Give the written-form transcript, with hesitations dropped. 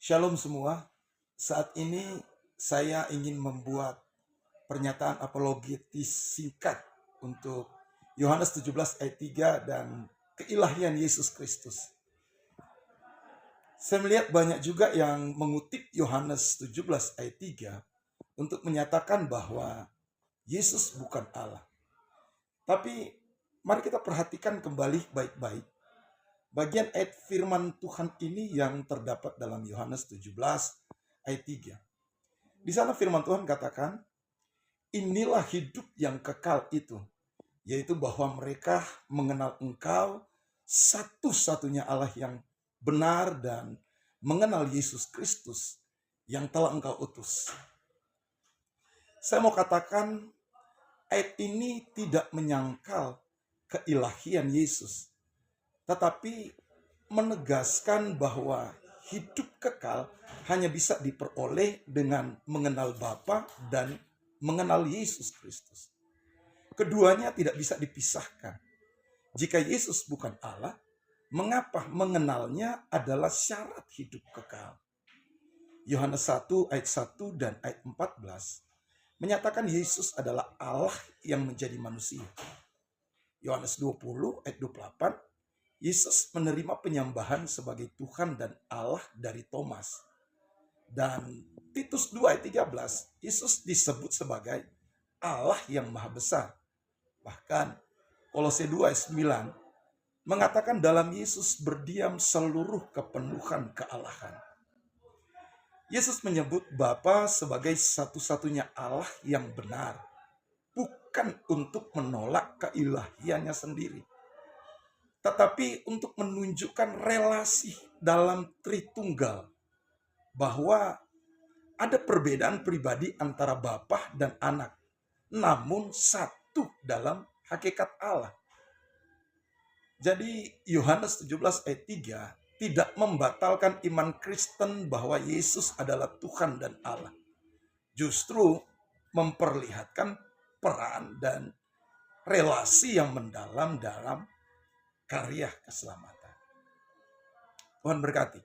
Shalom semua. Saat ini saya ingin membuat pernyataan apologetis singkat untuk Yohanes 17 ayat 3 dan keilahian Yesus Kristus. Saya melihat banyak juga yang mengutip Yohanes 17 ayat 3 untuk menyatakan bahwa Yesus bukan Allah. Tapi mari kita perhatikan kembali baik-baik bagian ayat firman Tuhan ini yang terdapat dalam Yohanes 17 ayat 3. Di sana firman Tuhan katakan, inilah hidup yang kekal itu, yaitu bahwa mereka mengenal Engkau, satu-satunya Allah yang benar, dan mengenal Yesus Kristus yang telah Engkau utus. Saya mau katakan, ayat ini tidak menyangkal keilahian Yesus, tetapi menegaskan bahwa hidup kekal hanya bisa diperoleh dengan mengenal Bapa dan mengenal Yesus Kristus. Keduanya tidak bisa dipisahkan. Jika Yesus bukan Allah, mengapa mengenalnya adalah syarat hidup kekal? Yohanes 1 ayat 1 dan ayat 14 menyatakan Yesus adalah Allah yang menjadi manusia. Yohanes 20 ayat 28, Yesus menerima penyambahan sebagai Tuhan dan Allah dari Thomas. Dan Titus 2 ayat 13, Yesus disebut sebagai Allah yang maha besar. Bahkan Kolose 2 ayat 9 mengatakan dalam Yesus berdiam seluruh kepenuhan kealahan. Yesus menyebut Bapa sebagai satu-satunya Allah yang benar, bukan untuk menolak keilahiannya sendiri, tetapi untuk menunjukkan relasi dalam Tritunggal, bahwa ada perbedaan pribadi antara Bapa dan Anak, namun satu dalam hakikat Allah. Jadi Yohanes 17 ayat 3 tidak membatalkan iman Kristen bahwa Yesus adalah Tuhan dan Allah. Justru memperlihatkan peran dan relasi yang mendalam dalam karya keselamatan. Tuhan berkati.